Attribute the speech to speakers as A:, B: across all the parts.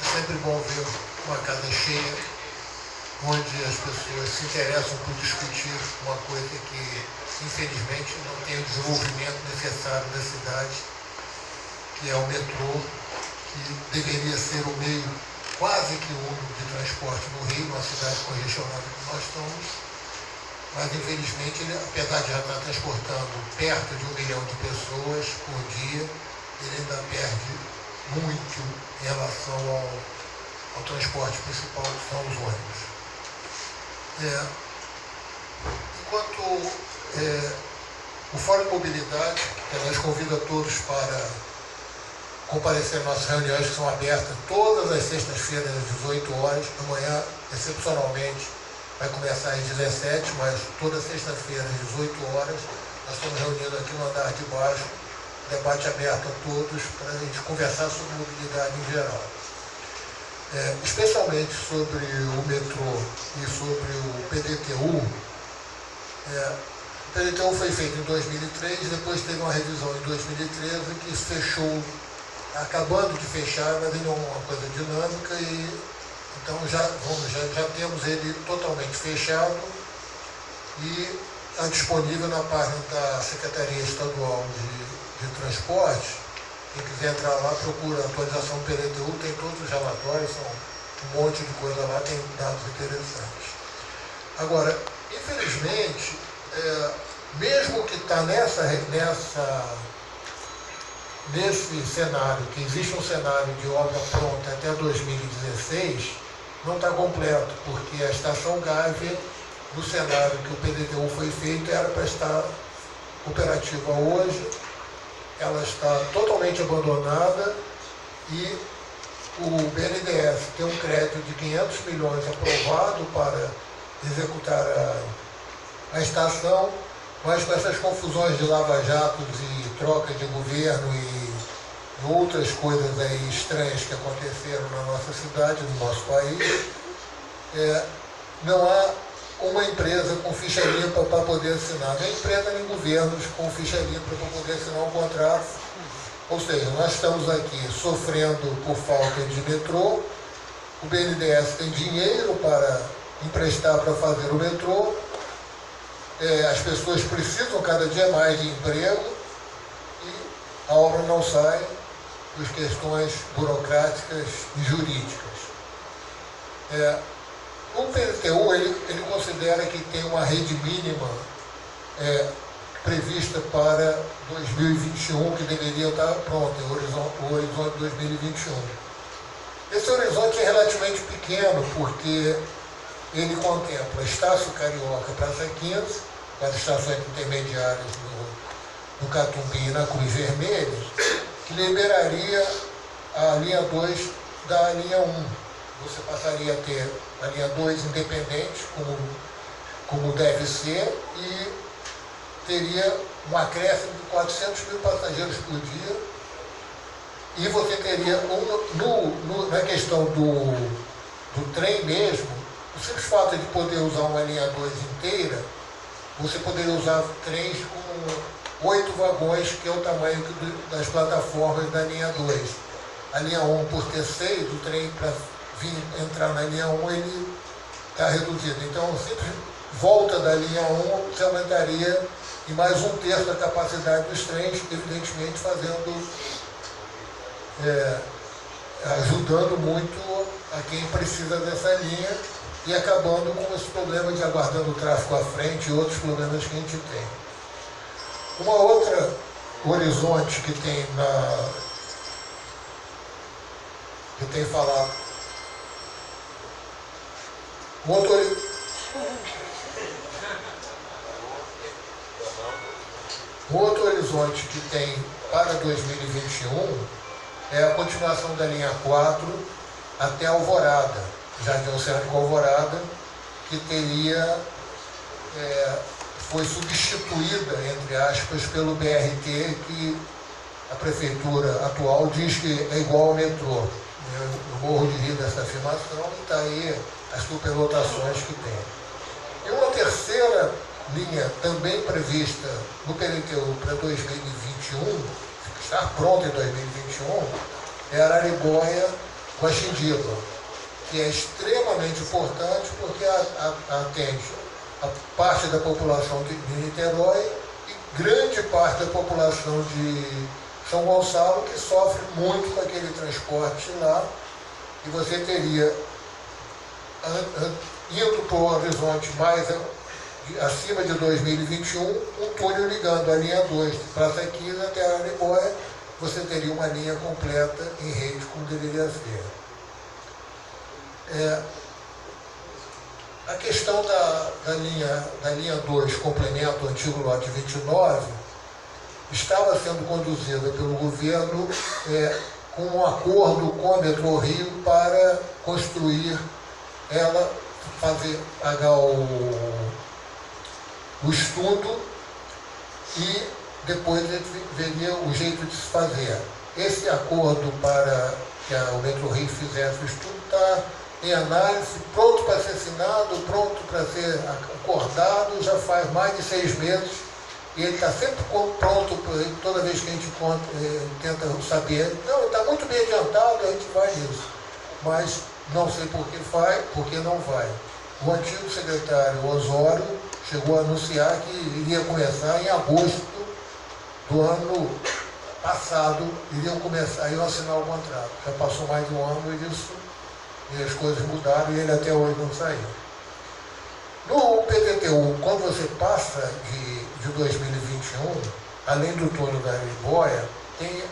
A: É sempre bom ver uma casa cheia, onde as pessoas se interessam por discutir uma coisa que, infelizmente, não tem o desenvolvimento necessário da cidade, que é o metrô, que deveria ser o meio quase que único de transporte no Rio, uma cidade congestionada como nós estamos, mas infelizmente, ele, apesar de já estar transportando perto de 1 milhão de pessoas por dia, ele ainda perde muito em relação ao transporte principal, que são os ônibus. Enquanto o Fórum de Mobilidade, nós convido a todos para comparecer às nossas reuniões, que são abertas todas as sextas-feiras às 18 horas. Amanhã, excepcionalmente, vai começar às 17, mas toda sexta-feira às 18 horas, nós estamos reunidos aqui no andar de baixo, debate aberto a todos, para a gente conversar sobre mobilidade em geral. Especialmente sobre o metrô e sobre o PDTU. O PDTU foi feito em 2003, depois teve uma revisão em 2013 que fechou, acabando de fechar, mas ele é uma coisa dinâmica e então já temos ele totalmente fechado e está disponível na página da Secretaria Estadual de Transporte. Quem quiser entrar lá, procura a atualização do PDTU, tem todos os relatórios, são um monte de coisa lá, tem dados interessantes. Agora, infelizmente, mesmo que está nesse cenário, que existe um cenário de obra pronta até 2016, não está completo, porque a Estação Gávea, no cenário que o PDTU foi feito, era para estar operativa hoje. Ela está totalmente abandonada e o BNDES tem um crédito de 500 milhões aprovado para executar a estação, mas com essas confusões de lava-jatos e troca de governo e outras coisas aí estranhas que aconteceram na nossa cidade, no nosso país, não há uma empresa com ficha limpa para poder assinar, nem empresa nem governos com ficha limpa para poder assinar um contrato. Ou seja, nós estamos aqui sofrendo por falta de metrô, o BNDES tem dinheiro para emprestar para fazer o metrô, as pessoas precisam cada dia mais de emprego e a obra não sai por questões burocráticas e jurídicas. O PDTU, ele considera que tem uma rede mínima prevista para 2021, que deveria estar pronta, o horizonte 2021. Esse horizonte é relativamente pequeno, porque ele contempla Estácio Carioca, Praça 15, as estações intermediárias no Catumbi e na Cruz Vermelha, que liberaria a linha 2 da linha 1. Você passaria a ter a linha 2 independente, como deve ser, e teria um acréscimo de 400 mil passageiros por dia. E você teria, na questão do trem mesmo, o simples fato de poder usar uma linha 2 inteira, você poderia usar trens com 8 vagões, que é o tamanho das plataformas da linha 2. A linha 1, por ter 6, o trem para entrar na linha 1, ele está reduzido. Então, a simples volta da linha 1 se aumentaria em mais 1/3 da capacidade dos trens, evidentemente ajudando muito a quem precisa dessa linha e acabando com esse problema de aguardando o tráfego à frente e outros problemas que a gente tem. Uma outra horizonte que tem falado. Um outro horizonte que tem para 2021 é a continuação da linha 4 até Alvorada, Jardim Oceânico Alvorada, que foi substituída, entre aspas, pelo BRT, que a prefeitura atual diz que é igual ao metrô. Eu morro de rir dessa afirmação e está aí as superlotações que tem. E uma terceira linha também prevista no PDTU para 2021, está pronta em 2021, é Araranguá Guaxindiba, que é extremamente importante porque atende a parte da população de Niterói e grande parte da população de São Gonçalo, que sofre muito com aquele transporte lá, e você teria, indo para o horizonte mais acima de 2021, um túnel ligando a linha 2 de Praça 15 até a Araribóia. Você teria uma linha completa em rede como deveria ser. A questão da linha 2, complemento o antigo lote 29, estava sendo conduzida pelo governo com um acordo com a Metrorio para construir ela, pagar o estudo e depois veria o jeito de se fazer. Esse acordo para que o Metrorio fizesse o estudo está em análise, pronto para ser assinado, pronto para ser acordado, já faz mais de 6 meses, e ele está sempre pronto, toda vez que a gente tenta saber, não, está muito bem adiantado, a gente vai nisso, mas não sei por que não vai. O antigo secretário Osório chegou a anunciar que iria começar em agosto do ano passado, iam assinar o contrato. Já passou mais de um ano e as coisas mudaram e ele até hoje não saiu. No PTTU, quando você passa de 2021, além do túnel da Araribóia, tem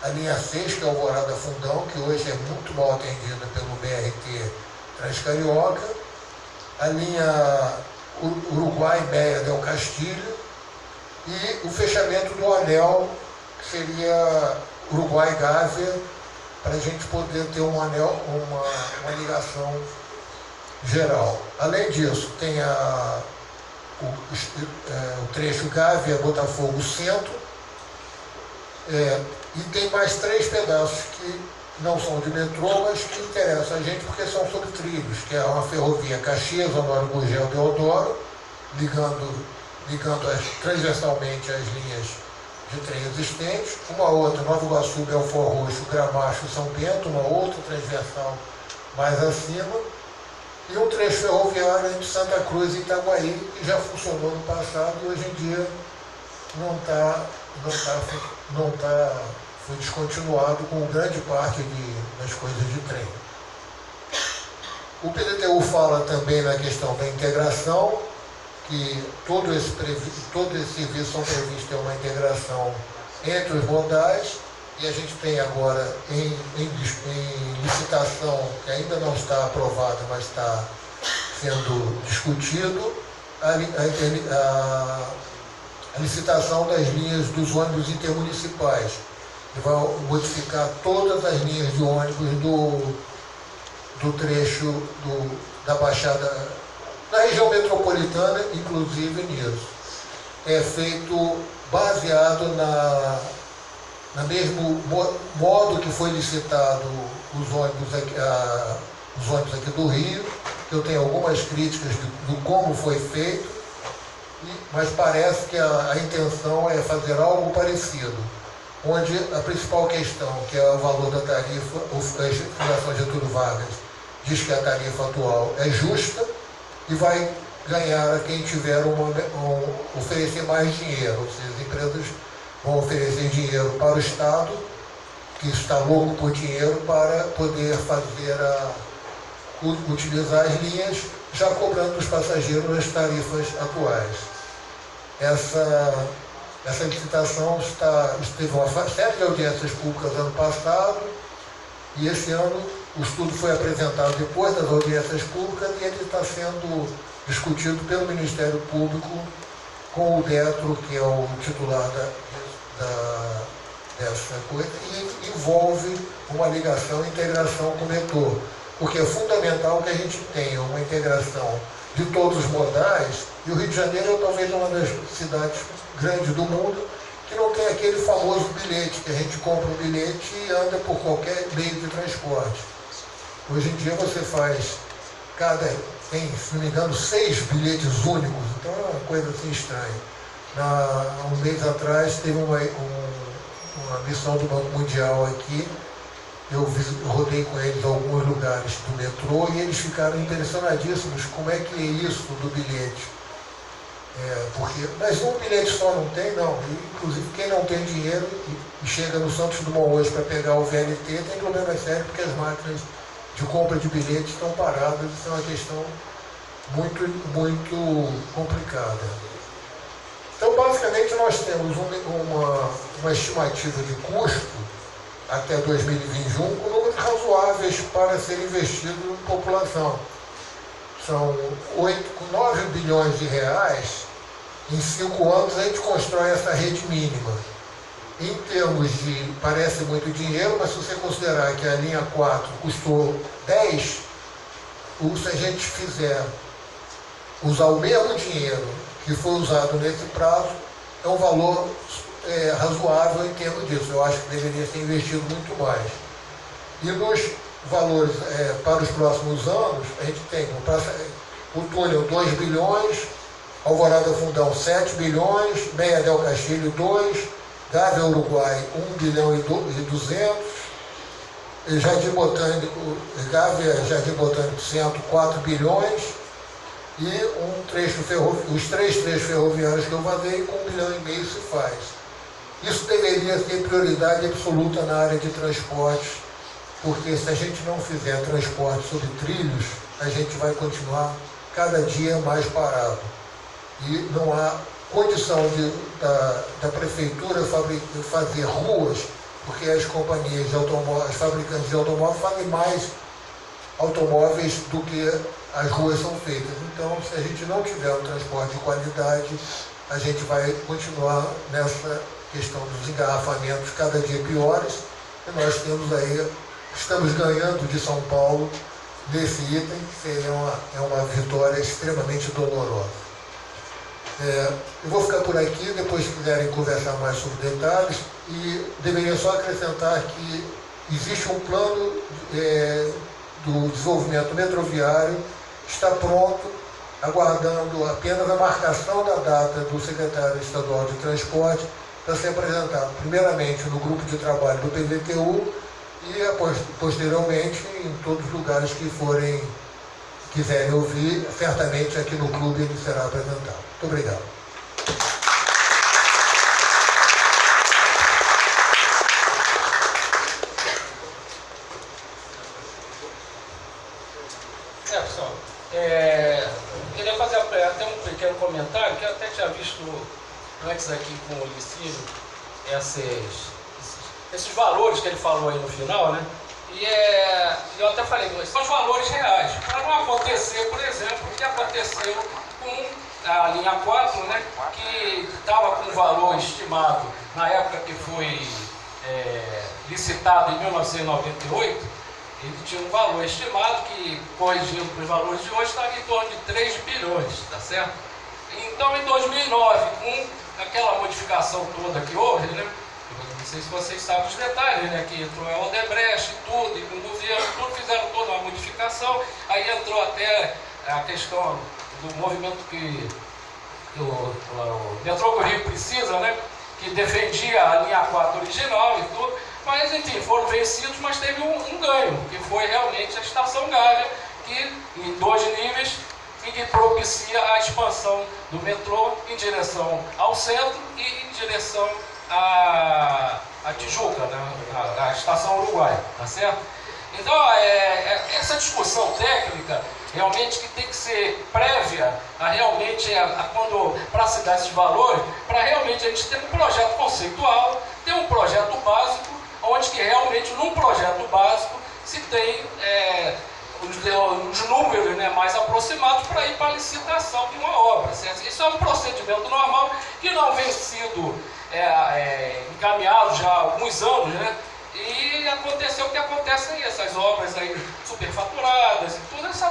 A: a linha 6, que é Alvorada Fundão, que hoje é muito mal atendida pelo BRT Transcarioca, a linha Uruguai-Meia Del Castilho e o fechamento do anel, que seria Uruguai-Gávea, para a gente poder ter um anel, uma ligação geral. Além disso, tem o trecho Gávea-Botafogo Centro, e tem mais 3 pedaços que não são de metrô, mas que interessam a gente porque são sobre trilhos, que é uma ferrovia Caxias, Honório Gurgel, Deodoro, ligando transversalmente as linhas de trem existentes, uma outra, Nova Iguaçu, Belfort Roxo, Gramacho, São Bento, uma outra transversal mais acima, e um trecho ferroviário entre Santa Cruz e Itaguaí, que já funcionou no passado e hoje em dia foi descontinuado com grande parte das coisas de trem. O PTTU fala também na questão da integração, que todo esse serviço são previstos ter uma integração entre os modais, e a gente tem agora em licitação, que ainda não está aprovada, mas está sendo discutido, a licitação das linhas dos ônibus intermunicipais, que vai modificar todas as linhas de ônibus do trecho da Baixada, na região metropolitana, inclusive nisso. É feito baseado no mesmo modo que foi licitado os ônibus aqui do Rio, que eu tenho algumas críticas do como foi feito, mas parece que a intenção é fazer algo parecido, onde a principal questão, que é o valor da tarifa, a Fundação Getúlio Vargas diz que a tarifa atual é justa e vai ganhar a quem tiver oferecer mais dinheiro, ou seja, as empresas vão oferecer dinheiro para o Estado, que está louco por dinheiro, para poder utilizar as linhas, já cobrando os passageiros as tarifas atuais. Essa licitação teve uma série de audiências públicas ano passado, e esse ano o estudo foi apresentado depois das audiências públicas e ele está sendo discutido pelo Ministério Público com o DETRO, que é o titular dessa coisa, e envolve uma ligação e integração com o metrô, porque é fundamental que a gente tenha uma integração de todos os modais, e o Rio de Janeiro é talvez uma das cidades grandes do mundo que não tem aquele famoso bilhete, que a gente compra um bilhete e anda por qualquer meio de transporte. Hoje em dia você tem, se não me engano, 6 bilhetes únicos, então é uma coisa assim estranha. Um mês atrás teve uma missão do Banco Mundial aqui, eu rodei com eles alguns lugares do metrô e eles ficaram impressionadíssimos como é que é isso do bilhete. Mas um bilhete só não tem, não. Inclusive, quem não tem dinheiro e chega no Santos Dumont hoje para pegar o VLT tem problema sério porque as máquinas de compra de bilhetes estão paradas. Isso é uma questão muito, muito complicada. Então, basicamente, nós temos uma estimativa de custo até 2021 com números razoáveis para ser investido em população. São 9 bilhões de reais, em 5 anos a gente constrói essa rede mínima. Em termos de, parece muito dinheiro, mas se você considerar que a linha 4 custou 10, se a gente fizer usar o mesmo dinheiro que foi usado nesse prazo, é um valor razoável em termos disso. Eu acho que deveria ser investido muito mais. E nos valores para os próximos anos, a gente tem o túnel 2 bilhões, Alvorada Fundão 7 bilhões, Meia del Castilho 2, Gávea Uruguai 1 bilhão e 200, Jardim Botânico, Gávea Jardim Botânico Centro 4 bilhões e os 3 trechos ferroviários que eu falei com 1,5 bilhão se faz. Isso deveria ter prioridade absoluta na área de transportes, porque se a gente não fizer transporte sobre trilhos, a gente vai continuar cada dia mais parado. E não há condição da prefeitura fazer ruas, porque as companhias de automóveis, as fabricantes de automóveis fazem mais automóveis do que as ruas são feitas. Então, se a gente não tiver um transporte de qualidade, a gente vai continuar nessa questão dos engarrafamentos cada dia piores, e nós estamos ganhando de São Paulo nesse item, que seria uma vitória extremamente dolorosa. Eu vou ficar por aqui, depois se quiserem conversar mais sobre detalhes, e deveria só acrescentar que existe um plano do desenvolvimento metroviário, está pronto, aguardando apenas a marcação da data do secretário estadual de transporte para ser apresentado, primeiramente no grupo de trabalho do PVTU e posteriormente em todos os lugares que quiserem ouvir, certamente aqui no clube ele será apresentado. Muito obrigado.
B: Pessoal, queria fazer até um pequeno comentário, que eu até tinha visto antes aqui com o Licínio, esses valores que ele falou aí no final, né? E eu até falei, são os valores reais, para não acontecer, por exemplo, o que aconteceu com a linha 4, né, que estava com um valor estimado na época que foi licitado em 1998, ele tinha um valor estimado que, corrigindo para os valores de hoje, estava em torno de 3 bilhões, tá certo? Então, em 2009, com aquela modificação toda que houve, né, não sei se vocês sabem os detalhes, né, que entrou a Odebrecht e tudo, e com o governo, tudo, fizeram toda uma modificação, aí entrou até a questão do movimento que o metrô que o Rio precisa, né, que defendia a linha 4 original e tudo, mas enfim, foram vencidos, mas teve um ganho, que foi realmente a Estação Gávea, que em 2 níveis, e que propicia a expansão do metrô em direção ao centro e em direção à Tijuca, né, a Estação Uruguai, tá certo? Então, essa discussão técnica, realmente, que tem que ser prévia a realmente, para se dar esses valores, para realmente a gente ter um projeto conceitual, ter um projeto básico, onde que realmente, num projeto básico, se tem os números, né, mais aproximados para ir para a licitação de uma obra, certo? Isso é um procedimento normal que não vem sido encaminhado já há alguns anos, né? E aconteceu o que acontece aí, essas obras aí superfaturadas e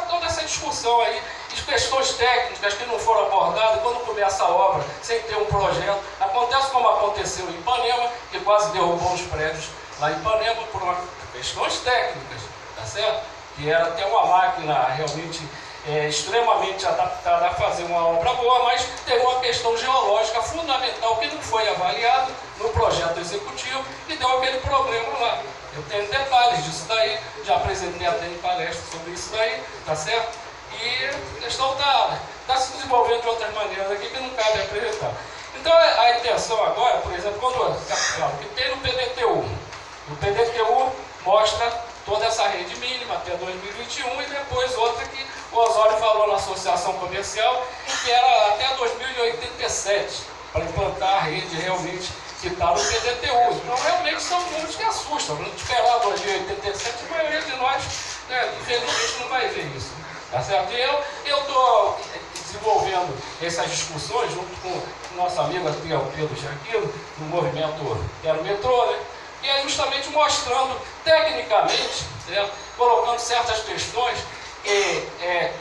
B: toda essa discussão aí, de questões técnicas que não foram abordadas quando começa a obra sem ter um projeto. Acontece como aconteceu em Ipanema, que quase derrubou os prédios lá em Ipanema por questões técnicas, tá certo? Que era até uma máquina realmente extremamente adaptada a fazer uma obra boa, mas teve uma questão geológica fundamental que não foi avaliada no projeto executivo e deu aquele problema lá. Eu tenho detalhes disso daí, já apresentei até em palestra sobre isso daí, tá certo? E a questão está se desenvolvendo de outras maneiras aqui que não cabe apresentar. Então a intenção agora, por exemplo, que tem no PDTU. O PDTU mostra toda essa rede mínima até 2021 e depois outra que o Osório falou na Associação Comercial, que era até 2087, para implantar a rede realmente que está no PDTU. Então realmente são números que assustam. Não esperar 2087, a maioria de nós, né, infelizmente, não vai ver isso. Tá certo? E eu estou desenvolvendo essas discussões junto com o nosso amigo aqui, o Pedro Jaquilo, do movimento Quero Metrô, né? E é justamente mostrando tecnicamente, certo? Colocando certas questões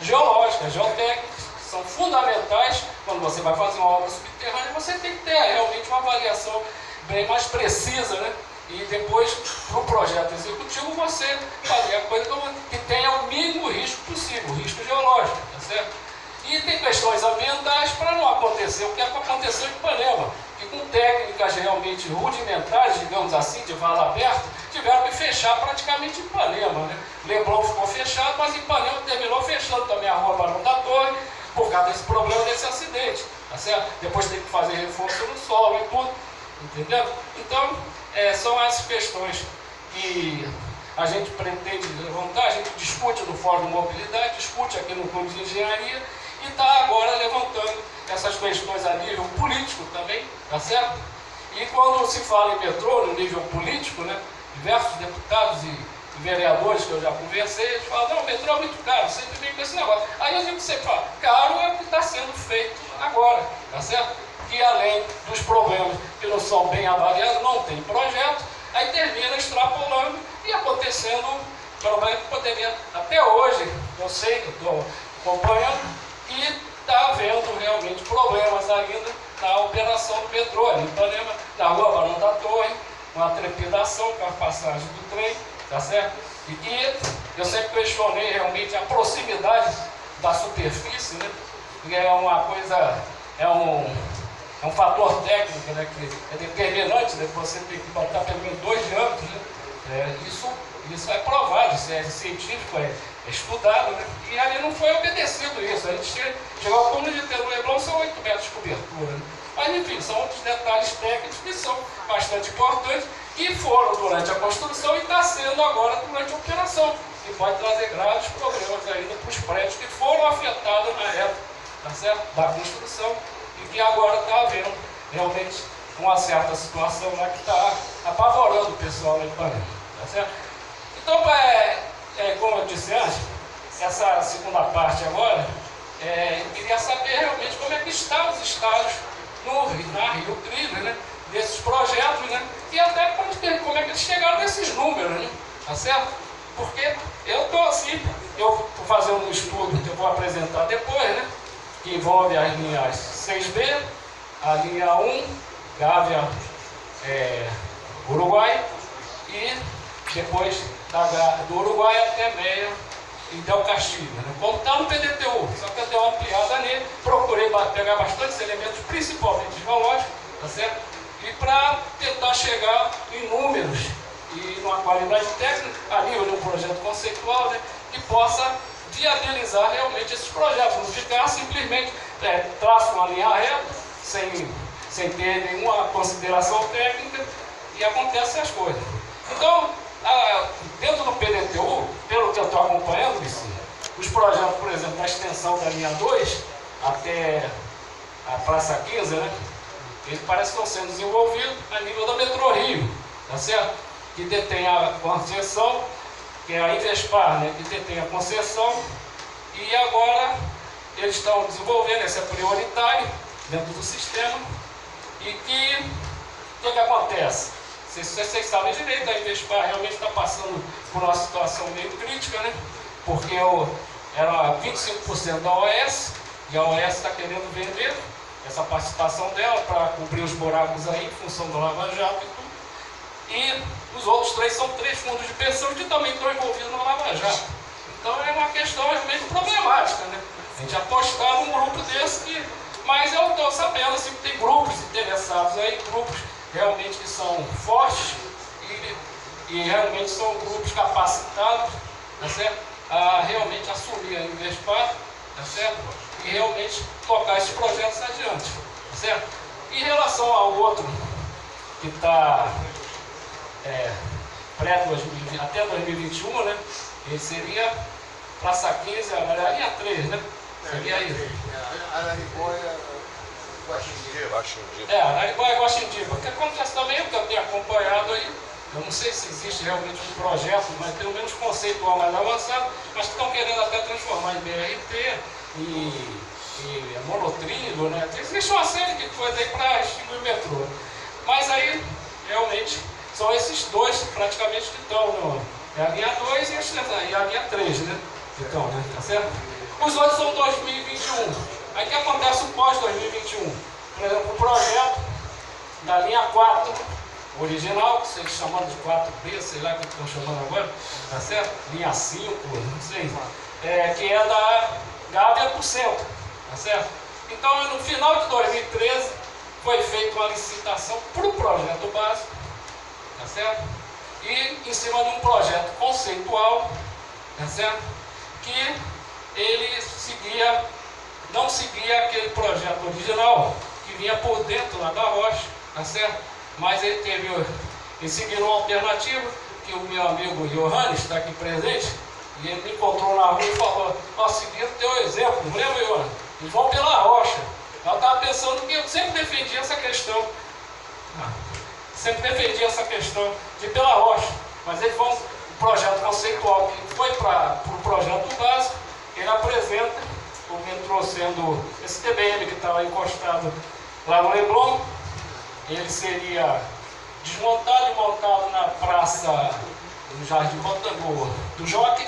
B: geológicas, geotécnicas, que são fundamentais quando você vai fazer uma obra subterrânea. Você tem que ter realmente uma avaliação bem mais precisa, né? E depois, para o projeto executivo, você fazer a coisa que tenha o mínimo risco possível, risco geológico, tá certo? E tem questões ambientais para não acontecer o que aconteceu em Ipanema, que com técnicas realmente rudimentares, digamos assim, de vala aberta, tiveram que fechar praticamente Ipanema, né? Leblon ficou fechado, mas Ipanema terminou fechando também a Rua Barão da Torre, por causa desse problema, desse acidente, tá certo? Depois tem que fazer reforço no solo e tudo, entendeu? Então, são essas questões que a gente pretende levantar, a gente discute no Fórum de Mobilidade, discute aqui no Clube de Engenharia e está agora levantando essas questões a nível político também, tá certo? E quando se fala em metrô, no nível político, né, diversos deputados e vereadores que eu já conversei, eles falam, não, o metrô é muito caro, sempre vem com esse negócio. Aí a gente sempre fala, caro é o que está sendo feito agora, tá certo? Que além dos problemas que não são bem avaliados, não tem projeto, aí termina extrapolando e acontecendo problema que poderia, até hoje, eu sei, eu estou acompanhando, e está havendo realmente problemas ainda na operação do metrô, em Ipanema, na Rua Barão da Torre, uma trepidação com a passagem do trem, tá certo? E que eu sempre questionei realmente a proximidade da superfície, né? Que é uma coisa, é um fator técnico, né, que é determinante, né, que você tem que botar pelo menos 2 diâmetros, né? Isso é provado, isso é científico, é estudado, né? E ali não foi obedecido isso. A gente chegou ao túnel de Leblon, são 8 metros de cobertura, né? Mas enfim, são outros detalhes técnicos que são bastante importantes e foram durante a construção e está sendo agora durante a operação, que pode trazer graves problemas ainda para os prédios que foram afetados na época, tá certo? Da construção. E que agora está havendo realmente uma certa situação lá que está apavorando o pessoal lá em Ipanema, tá certo? Então, como eu disse antes, essa segunda parte agora, eu queria saber realmente como é que estão os estágios na Rio Trilho, né? Desses projetos, né? E até como é que eles chegaram nesses números, né? Tá certo? Porque eu estou assim, eu estou fazendo um estudo que eu vou apresentar depois, né? Que envolve as linhas 6B, a linha 1, Gávea, Uruguai, e depois do Uruguai até Meia e Del Castilho. Né? Como está no PDTU, só que eu dei uma ampliada nele, procurei pegar bastantes elementos, principalmente geológicos, tá certo? E para tentar chegar em números e numa qualidade técnica, a nível de um projeto conceitual, né, que possa viabilizar realmente esses projetos, não ficar simplesmente traço uma linha reta, sem ter nenhuma consideração técnica e acontecem as coisas. Então, dentro do PDTU, pelo que eu estou acompanhando, os projetos, por exemplo, da extensão da linha 2 até a Praça 15, né, eles parecem que estão sendo desenvolvidos a nível da Metrô Rio, tá certo? Que detém a concessão, que é a Invespar, né, que detém a concessão, e agora eles estão desenvolvendo, esse é prioritário dentro do sistema, e o que acontece? Vocês sabem direito, a Invespar realmente está passando por uma situação meio crítica, né? Porque era 25% da OAS, e a OAS está querendo vender essa participação dela para cobrir os buracos aí, em função do Lava Jato e tudo. E os outros 3 são 3 fundos de pensão que também estão envolvidos no Lava Jato. Então é uma questão realmente problemática, né? A gente apostar num grupo desse mas eu estou sabendo assim, que tem grupos interessados aí, grupos realmente que são fortes e e realmente são grupos capacitados, tá certo? A realmente assumir a Invespar, tá certo? E realmente tocar esses projetos adiante, tá certo? Em relação ao outro, que está até 2021, né? Ele seria Praça 15, a linha 3, né? Seria isso.
C: Araribóia, Guaxindiba.
B: Araribóia e Guaxindiba. O que acontece também, o que eu tenho acompanhado aí, eu não sei se existe realmente um projeto, mas pelo menos conceitual mais avançado, mas que estão querendo até transformar em BRT e monotrilho, né? Existe uma série de coisas aí para extinguir o metrô. Mas aí, realmente, são esses dois praticamente que estão, é a linha 2 e a linha 3, né? Então, né? Tá certo? Os outros são 2021. Aí o que acontece no pós-2021? Por exemplo, o projeto da linha 4 original, que vocês chamam de 4B, sei lá o que estão chamando agora, tá certo? Linha 5, não sei, que é da Gávea para o centro, tá certo? Então, no final de 2013, foi feita uma licitação para o projeto básico, tá certo? E em cima de um projeto conceitual, tá certo? Que ele não seguia aquele projeto original que vinha por dentro lá da rocha, tá certo? Mas eles seguiram uma alternativa que o meu amigo Johannes está aqui presente, e ele me encontrou na rua e falou: ó, seguindo teu exemplo, não lembra, Johannes? Eles vão pela rocha. Eu estava pensando que eu sempre defendi essa questão. De ir pela rocha. Mas eles vão, o projeto conceitual que foi para o projeto básico, ele apresenta o metrô sendo esse TBM que estava encostado lá no Leblon. Ele seria desmontado e montado na praça do Jardim Botânico do Jockey,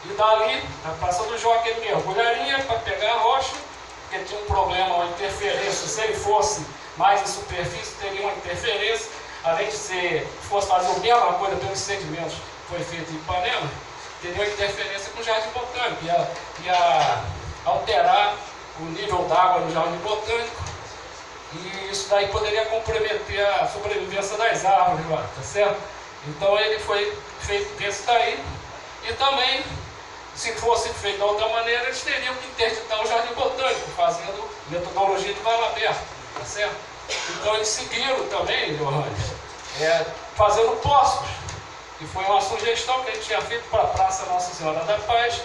B: e dali, na praça do Jockey, ele mergulharia para pegar a rocha, porque tinha um problema, uma interferência. Se ele fosse mais em superfície, teria uma interferência, além de fosse fazer a mesma coisa pelos sedimentos que foi feito em Ipanema, teria uma interferência com o Jardim Botânico, ia alterar o nível d'água no Jardim Botânico, e isso daí poderia comprometer a sobrevivência das árvores lá, tá certo? Então ele foi feito desse daí, e também, se fosse feito de outra maneira, eles teriam que interditar o Jardim Botânico, fazendo metodologia de vala aberta, tá certo? Então eles seguiram também, Johannes, fazendo poços, e foi uma sugestão que a gente tinha feito para a Praça Nossa Senhora da Paz,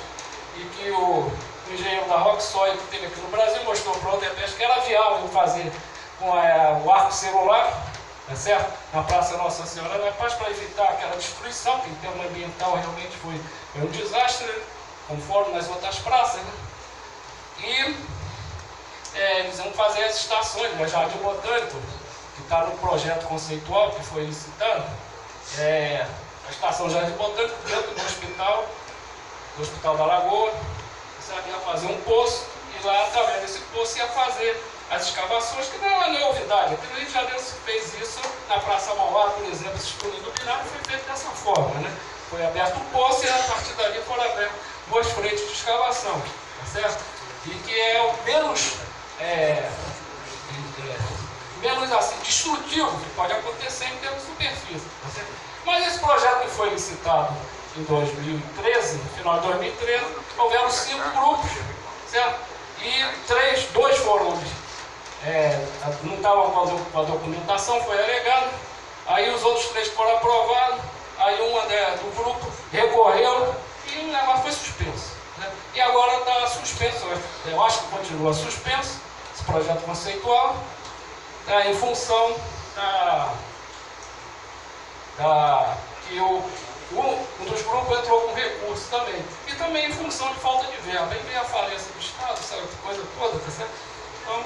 B: e que o engenheiro da Roxoil que teve aqui no Brasil mostrou para o Odebrecht que era viável fazer com o arco celular, tá certo? Na Praça Nossa Senhora da Paz, para evitar aquela destruição, que em termos ambiental realmente foi um desastre, né? Conforme nas outras praças, né? E eles vão fazer as estações, né? Jardim Botânico, que está no projeto conceitual que foi licitado, a estação Jardim Botânico dentro do Hospital da Lagoa, você ia fazer um poço, e lá, através desse poço, ia fazer as escavações, que não é novidade. Aqui no Rio de Janeiro se fez isso na Praça Mauá, por exemplo, esse túnel iluminado foi feito dessa forma, né? Foi aberto um poço e a partir dali foram abertas duas frentes de escavação, tá certo? E que é o menos assim, destrutivo que pode acontecer em termos de superfície, tá certo? Mas esse projeto que foi licitado em 2013, no final de 2013, houveram 5 grupos, certo? E 2 foram, não estavam com a documentação, foi alegado, aí os outros 3 foram aprovados, aí uma do grupo recorreu e o negócio foi suspenso, né? E agora está suspenso, eu acho que continua suspenso, esse projeto conceitual, tá, em função que um dos grupos entrou com recurso também. E também em função de falta de verba. Aí vem a falência do Estado, essa coisa toda, tá certo? Então,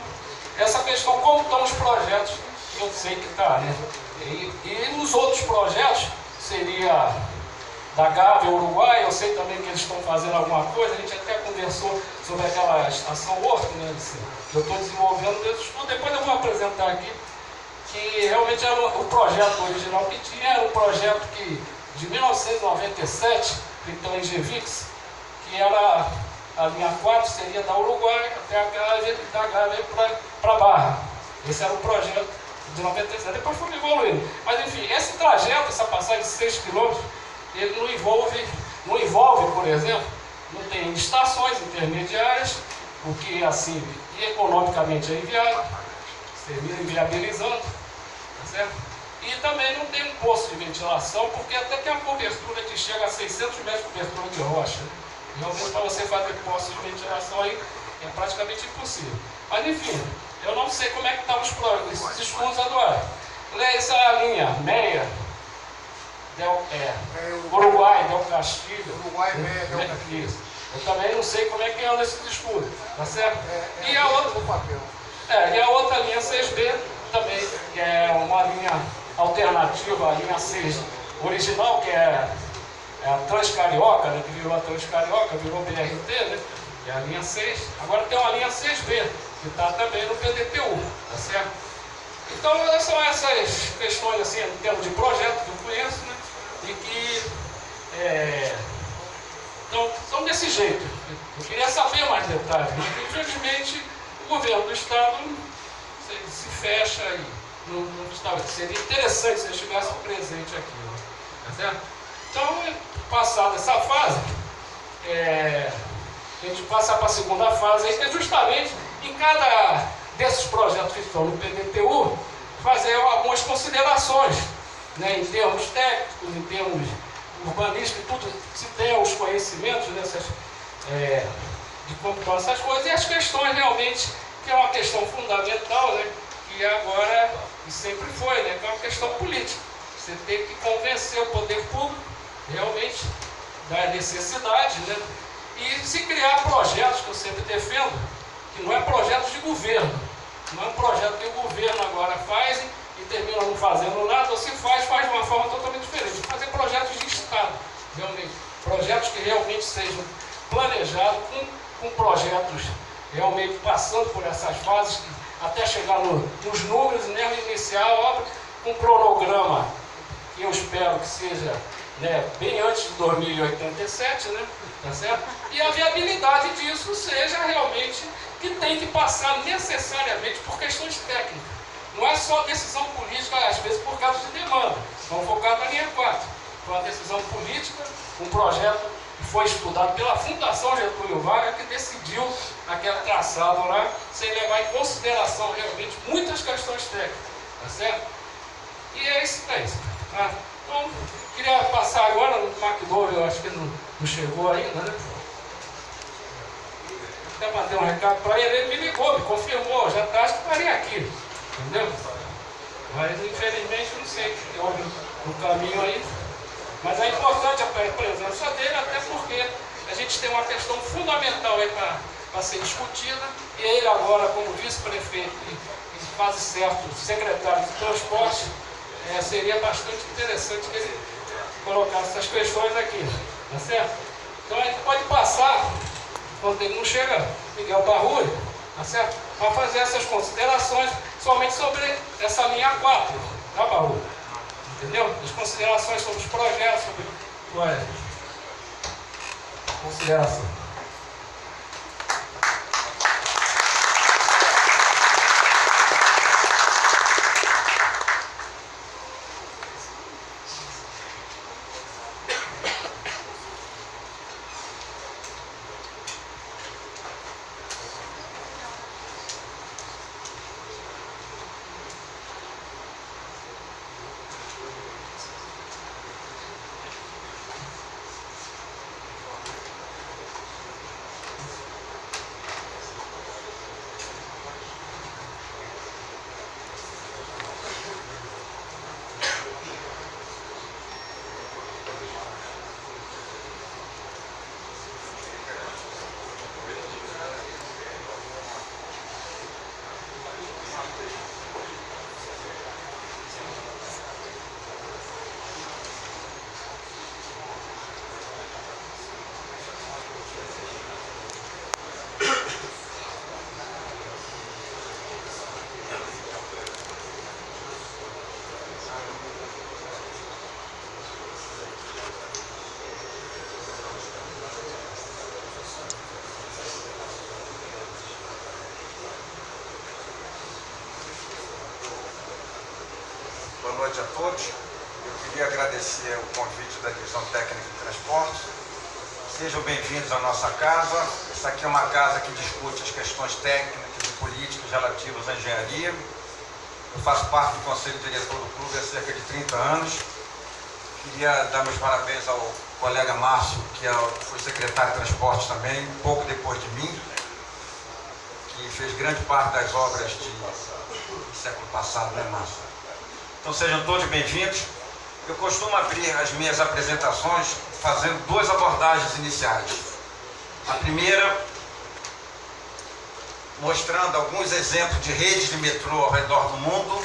B: essa questão, como estão os projetos, eu sei que está, né? E nos outros projetos, seria da Gávea, Uruguai, eu sei também que eles estão fazendo alguma coisa, a gente até conversou sobre aquela estação Horto, né? Eu estou desenvolvendo esse estudo, depois eu vou apresentar aqui, que realmente era o projeto original que tinha, era um projeto de 1997, então em GVIX, que era a linha 4, seria da Uruguai até a Gávea, e da Gávea para Barra. Esse era o projeto de 97, depois foi evoluindo. Mas enfim, esse trajeto, essa passagem de 6 quilômetros, ele não envolve, por exemplo, não tem estações intermediárias, o que assim, economicamente é inviável, termina inviabilizando, tá certo? E também não tem um posto de ventilação, porque até tem uma cobertura que chega a 600 metros de cobertura de rocha. Né? Realmente, para você fazer postos de ventilação aí, é praticamente impossível. Mas enfim, eu não sei como é que estão esses escudos aduários. Essa linha meia, Uruguai, Del Castilho.
C: Uruguai, meia, Del Castilho.
B: Isso. Eu também não sei como é que anda esses escudos, tá certo? E a outra,
C: papel.
B: e a outra linha 6B também, que é uma linha alternativa, a linha 6 original, que é a Transcarioca, né, que virou a Transcarioca, virou BRT, né, que é a linha 6. Agora tem uma linha 6B, que está também no PDTU, tá certo? Então, são essas questões, assim, em termos de projeto que eu conheço, né, e que estão desse jeito. Eu queria saber mais detalhes, mas infelizmente o governo do Estado se fecha e não está. Seria interessante se ele estivesse presente aqui, né? Tá certo? Então, passada essa fase, a gente passa para a segunda fase, que é justamente em cada desses projetos que estão no PDTU, fazer algumas considerações, né, em termos técnicos, em termos urbanísticos, tudo, se tem os conhecimentos dessas, de como estão essas coisas, e as questões realmente, que é uma questão fundamental, né, que agora, e sempre foi, né, que é uma questão política. Você tem que convencer o poder público, realmente, da necessidade, né, e se criar projetos, que eu sempre defendo, que não é projeto de governo, não é um projeto que o governo agora faz e termina não fazendo nada, ou se faz de uma forma totalmente diferente. Fazer projetos de Estado, realmente, projetos que realmente sejam planejados com projetos realmente passando por essas fases, até chegar nos números, né, iniciar a obra, com cronograma, que eu espero que seja, né, bem antes de 2087, né, tá certo? E a viabilidade disso seja realmente que tem que passar necessariamente por questões técnicas. Não é só decisão política, às vezes por causa de demanda. Vamos focar na linha 4. Foi uma decisão política, um projeto que foi estudado pela Fundação Getúlio Vargas, que decidiu aquele traçado lá, sem levar em consideração realmente muitas questões técnicas. Tá certo? E é isso que é isso. Tá? Então, queria passar agora no McDowell, eu acho que não chegou ainda, né? Até mandei um recado para ele, ele me ligou, me confirmou, já está, acho que estaria aqui, entendeu? Mas infelizmente não sei o que houve no caminho aí. Mas é importante a presença dele, até porque a gente tem uma questão fundamental aí para ser discutida, e ele agora, como vice-prefeito e quase certo secretário de transporte, seria bastante interessante que ele colocasse essas questões aqui, tá certo? Então a gente pode passar, quando ele não chega, Miguel Barrulho, tá certo? Para fazer essas considerações somente sobre essa linha 4, tá, Barrulho? Entendeu? As considerações sobre os projetos, sobre consideração.
D: noite a todos. Eu queria agradecer o convite da Divisão Técnica de Transportes. Sejam bem-vindos à nossa casa. Essa aqui é uma casa que discute as questões técnicas e políticas relativas à engenharia. Eu faço parte do Conselho Diretor do clube há cerca de 30 anos. Queria dar meus parabéns ao colega Márcio, que foi secretário de Transportes também, um pouco depois de mim, que fez grande parte das obras do século passado, né, Márcio? Então sejam todos bem-vindos. Eu costumo abrir as minhas apresentações fazendo duas abordagens iniciais. A primeira, mostrando alguns exemplos de redes de metrô ao redor do mundo,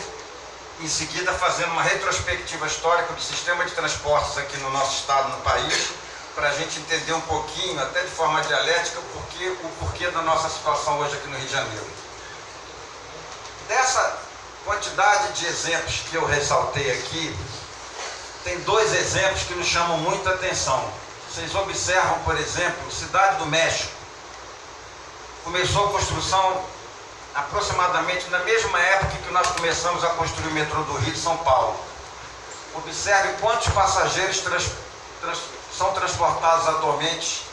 D: em seguida fazendo uma retrospectiva histórica do sistema de transportes aqui no nosso estado, no país, para a gente entender um pouquinho, até de forma dialética, o porquê da nossa situação hoje aqui no Rio de Janeiro. Dessa quantidade de exemplos que eu ressaltei aqui, tem dois exemplos que nos chamam muita atenção. Vocês observam, por exemplo, Cidade do México. Começou a construção aproximadamente na mesma época que nós começamos a construir o metrô do Rio de São Paulo. Observe quantos passageiros são transportados atualmente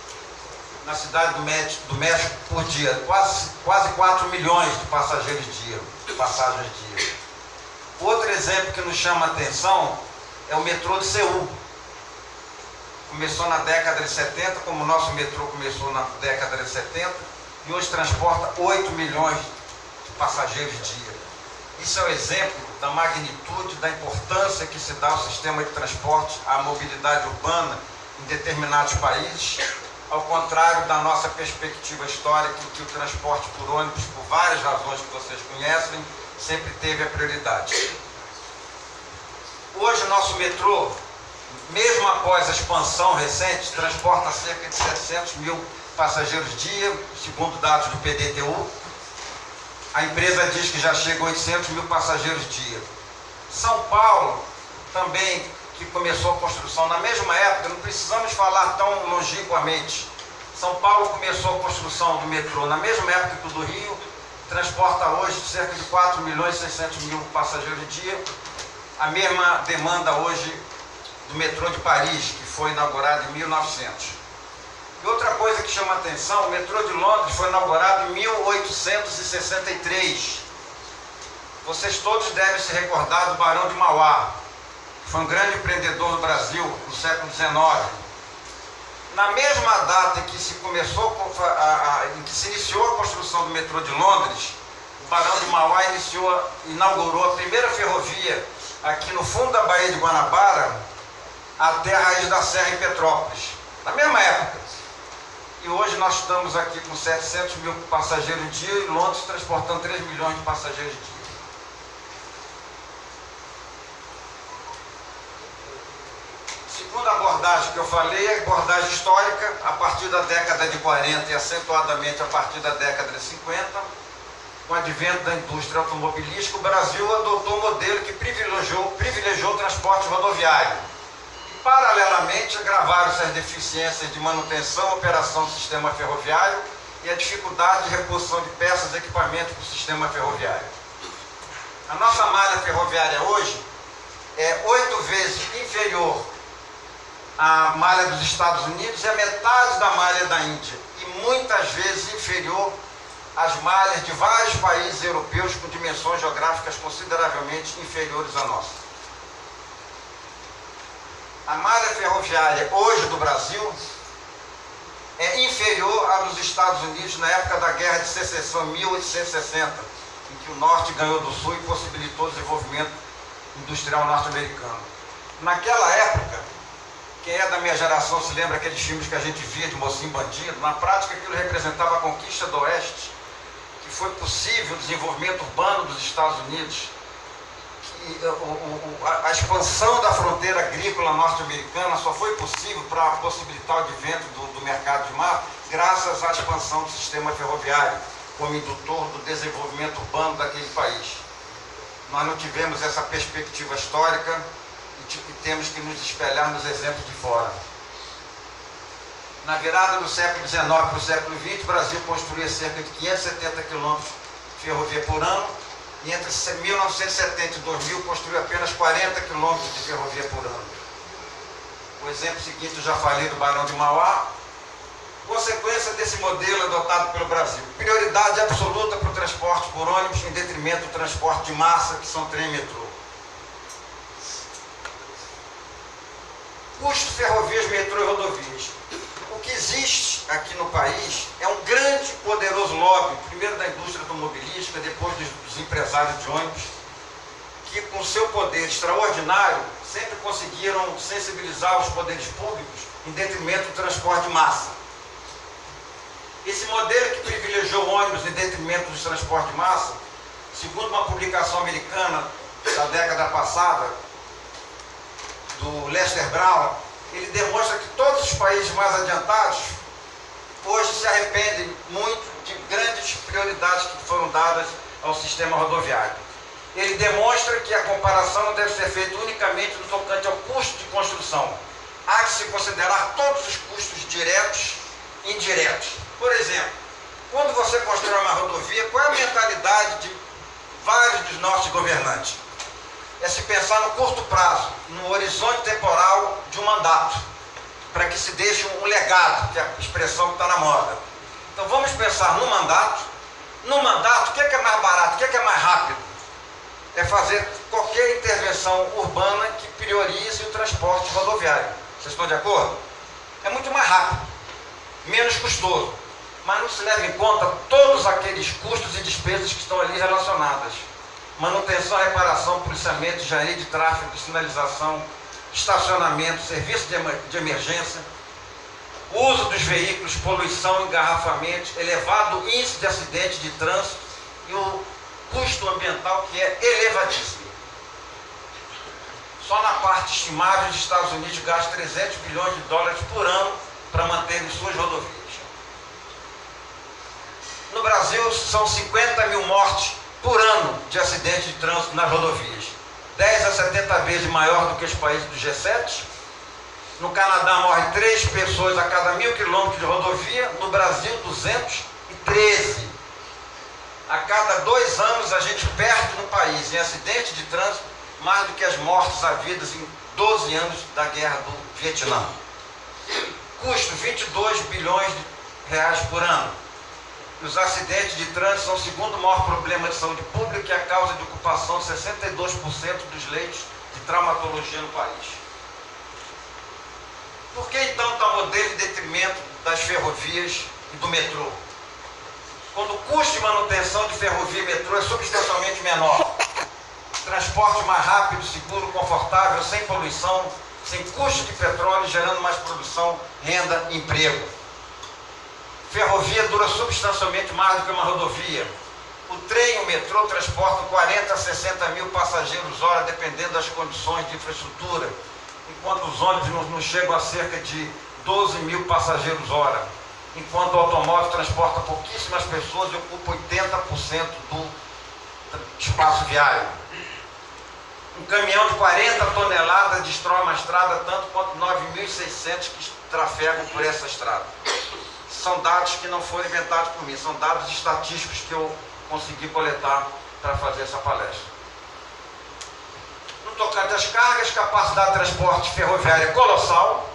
D: na cidade do México por dia. Quase 4 milhões de passagens dia. Outro exemplo que nos chama a atenção é o metrô de Seul. Começou na década de 70, como o nosso metrô começou na década de 70, e hoje transporta 8 milhões de passageiros dia. Isso é um exemplo da magnitude, da importância que se dá ao sistema de transporte, à mobilidade urbana em determinados países, ao contrário da nossa perspectiva histórica, em que o transporte por ônibus, por várias razões que vocês conhecem, sempre teve a prioridade. Hoje o nosso metrô, mesmo após a expansão recente, transporta cerca de 700 mil passageiros dia, segundo dados do PDTU. A empresa diz que já chega a 800 mil passageiros dia. São Paulo, também, que começou a construção na mesma época, não precisamos falar tão longínquamente. São Paulo começou a construção do metrô na mesma época que o do Rio, transporta hoje cerca de 4 milhões e 600 mil passageiros dia. A mesma demanda hoje do metrô de Paris, que foi inaugurado em 1900. E outra coisa que chama a atenção, o metrô de Londres foi inaugurado em 1863. Vocês todos devem se recordar do Barão de Mauá, que foi um grande empreendedor no Brasil no século XIX. Na mesma data em que se iniciou a construção do metrô de Londres, o Barão de Mauá inaugurou a primeira ferrovia aqui no fundo da Baía de Guanabara até a raiz da Serra em Petrópolis, na mesma época. E hoje nós estamos aqui com 700 mil passageiros dia e Londres transportando 3 milhões de passageiros dia. Segunda abordagem que eu falei é a abordagem histórica, a partir da década de 40 e acentuadamente a partir da década de 50, com o advento da indústria automobilística, o Brasil adotou um modelo que privilegiou o transporte rodoviário. Paralelamente, agravaram-se as deficiências de manutenção e operação do sistema ferroviário e a dificuldade de reposição de peças e equipamentos para o sistema ferroviário. A nossa malha ferroviária hoje é 8 vezes inferior à malha dos Estados Unidos e a metade da malha da Índia, e muitas vezes inferior às malhas de vários países europeus com dimensões geográficas consideravelmente inferiores à nossa. A malha ferroviária hoje do Brasil é inferior à dos Estados Unidos na época da Guerra de Secessão, em 1860, em que o Norte ganhou do Sul e possibilitou o desenvolvimento industrial norte-americano. Naquela época, quem é da minha geração se lembra aqueles filmes que a gente via de Mocinho Bandido, na prática aquilo representava a conquista do Oeste, que foi possível o desenvolvimento urbano dos Estados Unidos, a expansão da fronteira agrícola norte-americana só foi possível para possibilitar o advento do mercado de mar graças à expansão do sistema ferroviário como indutor do desenvolvimento urbano daquele país. Nós não tivemos essa perspectiva histórica e temos que nos espelhar nos exemplos de fora. Na virada do século XIX para o século XX, o Brasil construía cerca de 570 quilômetros de ferrovia por ano, e entre 1970 e 2000 construiu apenas 40 quilômetros de ferrovia por ano. O exemplo seguinte eu já falei do Barão de Mauá. Consequência desse modelo adotado pelo Brasil: prioridade absoluta para o transporte por ônibus em detrimento do transporte de massa, que são trem e metrô. Custo ferrovias, metrô e rodovias. O que existe aqui no país é um grande, poderoso lobby, primeiro da indústria automobilística, depois dos empresários de ônibus, que com seu poder extraordinário sempre conseguiram sensibilizar os poderes públicos em detrimento do transporte de massa. Esse modelo que privilegiou o ônibus em detrimento do transporte de massa, segundo uma publicação americana da década passada, do Lester Brown, ele demonstra que todos os países mais adiantados hoje se arrependem muito de grandes prioridades que foram dadas ao sistema rodoviário. Ele demonstra que a comparação não deve ser feita unicamente no tocante ao custo de construção. Há que se considerar todos os custos diretos e indiretos. Por exemplo, quando você constrói uma rodovia, qual é a mentalidade de vários dos nossos governantes? É se pensar no curto prazo, no horizonte temporal de um mandato, para que se deixe um legado, que é a expressão que está na moda. Então vamos pensar no mandato. No mandato, o que é mais barato, o que é mais rápido? É fazer qualquer intervenção urbana que priorize o transporte rodoviário. Vocês estão de acordo? É muito mais rápido, menos custoso, mas não se leva em conta todos aqueles custos e despesas que estão ali relacionadas. Manutenção, reparação, policiamento, engenharia de tráfego, sinalização, estacionamento, serviço de emergência, uso dos veículos, poluição, engarrafamento, elevado índice de acidente de trânsito e o custo ambiental, que é elevadíssimo. Só na parte estimável, os Estados Unidos gastam 300 bilhões de dólares por ano para manter suas rodovias. No Brasil, são 50 mil mortes por ano de acidente de trânsito nas rodovias, 10 a 70 vezes maior do que os países do G7. No Canadá morrem 3 pessoas a cada 1.000 quilômetros de rodovia, no Brasil 213. A cada 2 anos a gente perde no país em acidente de trânsito mais do que as mortes havidas em 12 anos da guerra do Vietnã. Custo 22 bilhões de reais por ano. Os acidentes de trânsito são o segundo maior problema de saúde pública e a causa de ocupação de 62% dos leitos de traumatologia no país. Por que então está o modelo em detrimento das ferrovias e do metrô? Quando o custo de manutenção de ferrovia e metrô é substancialmente menor, transporte mais rápido, seguro, confortável, sem poluição, sem custo de petróleo, gerando mais produção, renda e emprego. Ferrovia dura substancialmente mais do que uma rodovia. O trem e o metrô transportam 40 a 60 mil passageiros hora, dependendo das condições de infraestrutura, enquanto os ônibus não chegam a cerca de 12 mil passageiros hora, enquanto o automóvel transporta pouquíssimas pessoas e ocupa 80% do espaço viário. Um caminhão de 40 toneladas destrói uma estrada tanto quanto 9.600 que trafegam por essa estrada. São dados que não foram inventados por mim, são dados estatísticos que eu consegui coletar para fazer essa palestra. No tocante às cargas, capacidade de transporte ferroviário é colossal.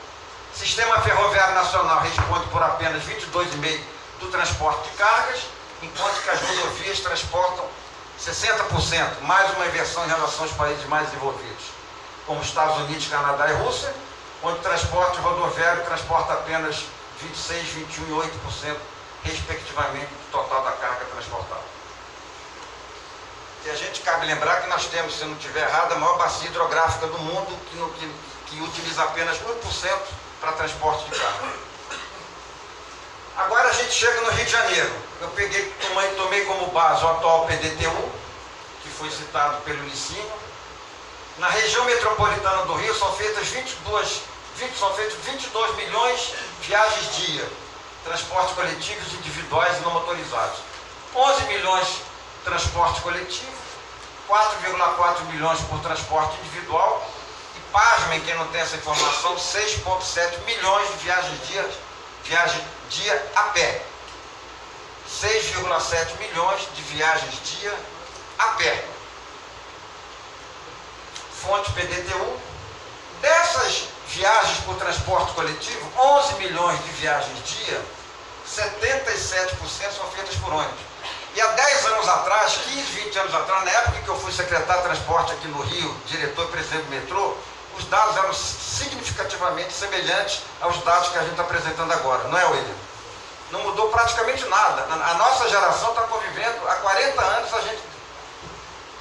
D: O Sistema Ferroviário Nacional responde por apenas 22,5% do transporte de cargas, enquanto que as rodovias transportam 60%, mais uma inversão em relação aos países mais desenvolvidos, como Estados Unidos, Canadá e Rússia, onde o transporte rodoviário transporta apenas 26%, 21% e 8%, respectivamente, do total da carga transportada. E a gente cabe lembrar que nós temos, se não estiver errado, a maior bacia hidrográfica do mundo, que utiliza apenas 1% para transporte de carga. Agora a gente chega no Rio de Janeiro. Eu tomei como base o atual PDTU, que foi citado pelo Licínio. Na região metropolitana do Rio são feitas 22 milhões de viagens dia, transportes coletivos individuais e não motorizados. 11 milhões de transporte coletivo, 4,4 milhões por transporte individual e, pasmem quem não tem essa informação, 6,7 milhões de viagem dia a pé. 6,7 milhões de viagens dia a pé. Fonte PDTU. Dessas viagens por transporte coletivo, 11 milhões de viagens dia, 77% são feitas por ônibus. E há 10 anos atrás, 15, 20 anos atrás, na época que eu fui secretário de transporte aqui no Rio, diretor e presidente do metrô, os dados eram significativamente semelhantes aos dados que a gente está apresentando agora, não é, William? Não mudou praticamente nada. A nossa geração está convivendo há 40 anos, a gente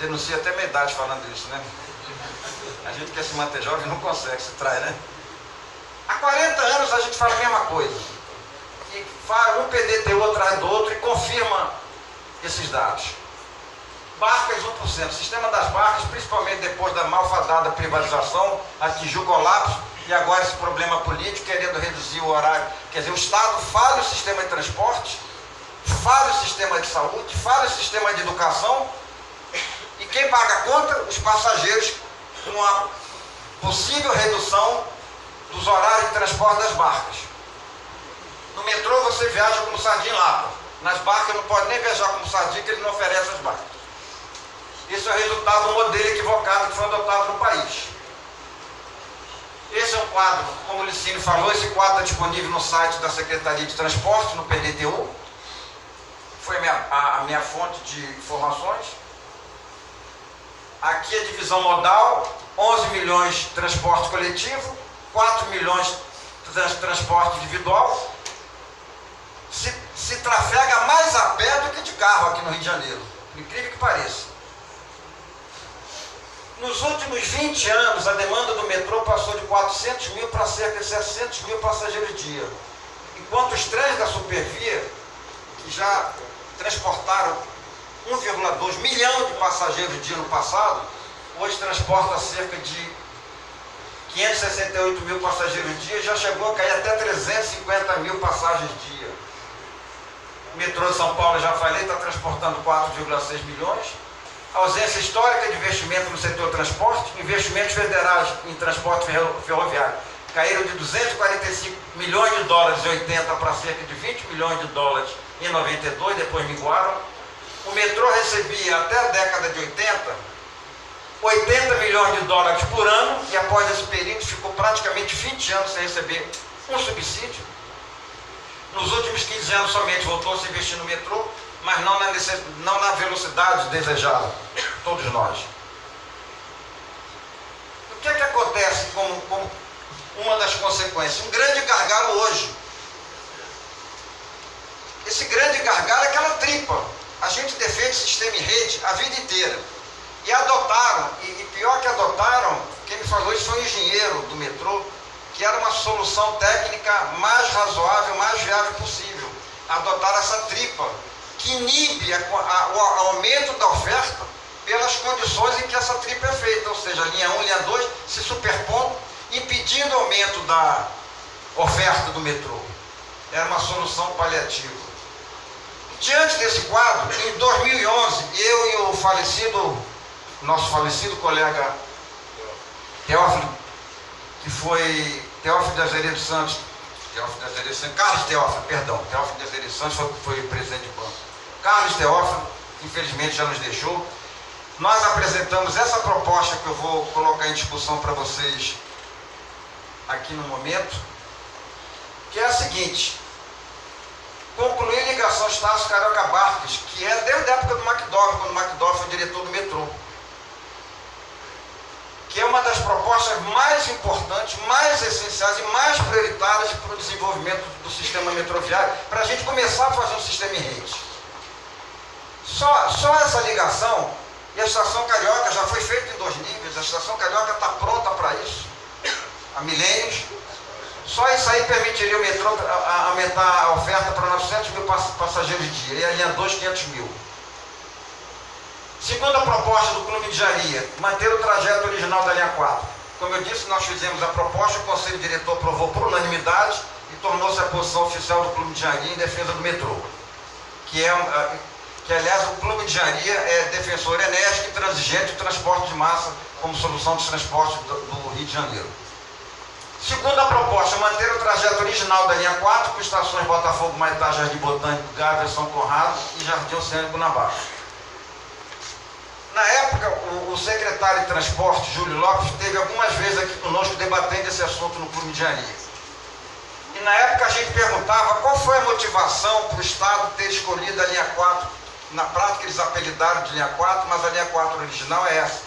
D: denuncia até minha idade falando isso, né? A gente quer se manter jovem não consegue, se trai, né? Há 40 anos a gente fala a mesma coisa. E faz um PDTU atrás do outro e confirma esses dados. Barcas 1%. O sistema das barcas, principalmente depois da malfadada privatização, atingiu colapso e agora esse problema político, querendo reduzir o horário. Quer dizer, o Estado falha o sistema de transporte, falha o sistema de saúde, falha o sistema de educação e quem paga a conta? Os passageiros, com a possível redução dos horários de transporte das barcas. No metrô você viaja como sardinha em lata. Nas barcas não pode nem viajar como sardinha, que ele não oferece as barcas. Isso é resultado do modelo equivocado que foi adotado no país. Esse é um quadro, como o Licínio falou, esse quadro está disponível no site da Secretaria de Transporte, no PDTU. Foi a minha fonte de informações. Aqui a divisão modal, 11 milhões de transporte coletivo, 4 milhões de transporte individual. Se trafega mais a pé do que de carro aqui no Rio de Janeiro, por incrível que pareça. Nos últimos 20 anos, a demanda do metrô passou de 400 mil para cerca de 700 mil passageiros dia. Enquanto os trens da Supervia, que já transportaram 1,2 milhão de passageiros dia no passado, hoje transporta cerca de 568 mil passageiros dia, já chegou a cair até 350 mil passagens dia. O metrô de São Paulo, já falei, está transportando 4,6 milhões. Ausência histórica de investimento no setor transporte, investimentos federais em transporte ferroviário caíram de 245 milhões de dólares em 80 para cerca de 20 milhões de dólares em 92, depois minguaram. O metrô recebia até a década de 80 milhões de dólares por ano e após esse período ficou praticamente 20 anos sem receber um subsídio. Nos últimos 15 anos somente voltou a se investir no metrô, mas não na velocidade desejada, todos nós. O que é que acontece como uma das consequências? Um grande gargalo hoje. Esse grande gargalo é aquela tripa. A gente defende sistema em rede a vida inteira. E adotaram, e pior que adotaram, quem me falou isso foi um engenheiro do metrô, que era uma solução técnica mais razoável, mais viável possível. Adotaram essa tripa, que inibe o aumento da oferta pelas condições em que essa tripa é feita, ou seja, a linha 1 e linha 2 se superpondo, impedindo o aumento da oferta do metrô. Era uma solução paliativa. Diante desse quadro, em 2011, eu e o nosso falecido colega Teófilo, que foi Teófilo de Azeredo Santos, Carlos Teófilo de Azeredo Santos foi presidente do banco. Carlos Teófilo, infelizmente já nos deixou. Nós apresentamos essa proposta que eu vou colocar em discussão para vocês aqui no momento, que é a seguinte: concluir a ligação Estácio Carioca Barcas, que é desde a época do McDowell, quando o McDowell foi diretor do metrô, que é uma das propostas mais importantes, mais essenciais e mais prioritárias para o desenvolvimento do sistema metroviário, para a gente começar a fazer um sistema em rede. Só essa ligação, e a Estação Carioca já foi feita em 2 níveis, a Estação Carioca está pronta para isso, há milênios. Só isso aí permitiria o metrô aumentar a oferta para 900 mil passageiros dia, e a linha 2, 500 mil. Segunda proposta do Clube de Engenharia, manter o trajeto original da linha 4. Como eu disse, nós fizemos a proposta, o Conselho Diretor aprovou por unanimidade e tornou-se a posição oficial do Clube de Engenharia em defesa do metrô. Que aliás, o Clube de Engenharia é defensor enérgico e transigente do transporte de massa como solução dos transportes do Rio de Janeiro. Segunda proposta, manter o trajeto original da linha 4, com estações Botafogo, Maitá, Jardim Botânico, Gávea, São Conrado e Jardim Oceânico na Barra. Na época, o secretário de Transporte, Júlio Lopes, esteve algumas vezes aqui conosco debatendo esse assunto no Clube de Engenharia. E na época a gente perguntava qual foi a motivação para o Estado ter escolhido a linha 4. Na prática eles apelidaram de linha 4, mas a linha 4 original é essa.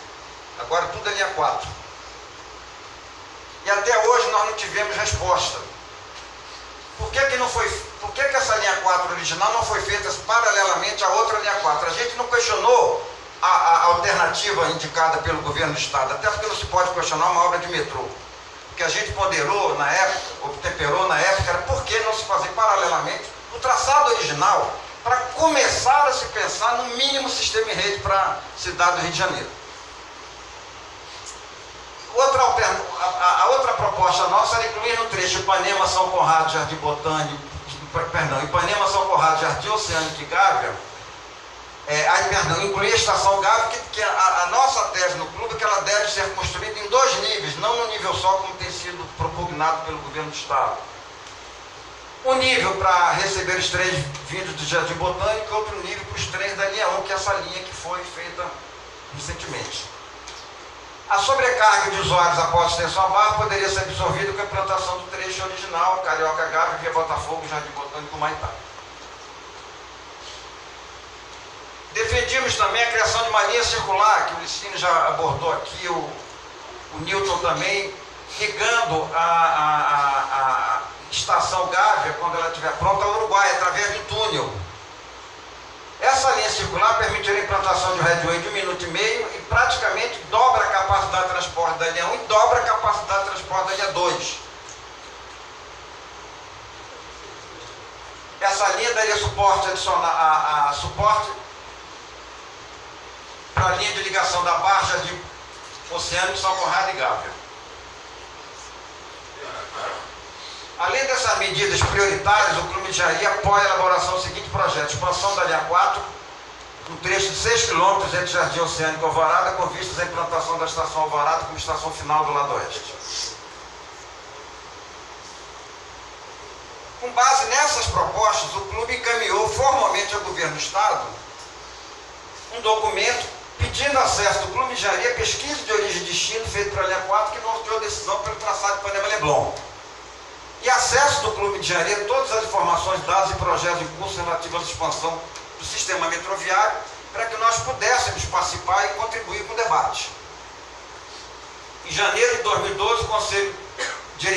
D: Agora tudo é linha 4. E até hoje nós não tivemos resposta. Por que essa linha 4 original não foi feita paralelamente à outra linha 4? A gente não questionou a alternativa indicada pelo governo do Estado, até porque não se pode questionar uma obra de metrô. O que a gente ponderou na época, ou temperou na época, era por que não se fazer paralelamente o traçado original para começar a se pensar no mínimo sistema em rede para a cidade do Rio de Janeiro. A outra proposta nossa era incluir no trecho Ipanema-São Conrado, Jardim Botânico, Ipanema-São Conrado, Jardim Oceânico e Gávea, incluir a estação Gávea, que a nossa tese no clube é que ela deve ser construída em 2 níveis, não no nível só como tem sido propugnado pelo governo do Estado. Um nível para receber os trens vindos do Jardim Botânico e outro nível para os trens da linha 1, que é essa linha que foi feita recentemente. A sobrecarga de usuários após a extensão à barra poderia ser absorvida com a implantação do trecho original, Carioca Gávea, via Botafogo, Jardim Botânico, Humaitá. Defendimos também a criação de uma linha circular, que o Licínio já abordou aqui, o Newton também, ligando a estação Gávea, quando ela estiver pronta, ao Uruguai, através de um túnel. Essa linha circular permitiria a implantação de um headway de 1,5 minuto e praticamente dobra a capacidade de transporte da linha 1 e dobra a capacidade de transporte da linha 2. Essa linha daria suporte adicional suporte para a linha de ligação da Barra de Oceânico, São Conrado e Gávea. Além dessas medidas prioritárias, o Clube de Engenharia apoia a elaboração do seguinte projeto: expansão da linha 4, um trecho de 6 km entre Jardim Oceânico e Alvorada, com vistas à implantação da estação Alvorada como estação final do lado oeste. Com base nessas propostas, o clube encaminhou formalmente ao governo do Estado um documento pedindo acesso do Clube de Engenharia à pesquisa de origem e destino feito para a linha 4, que norteou a decisão pelo traçado de Ipanema-Leblon. E acesso do Clube de Engenharia a todas as informações, dados e projetos em curso relativos à expansão do sistema metroviário, para que nós pudéssemos participar e contribuir com o debate. Em janeiro de 2012, o Conselho Diretor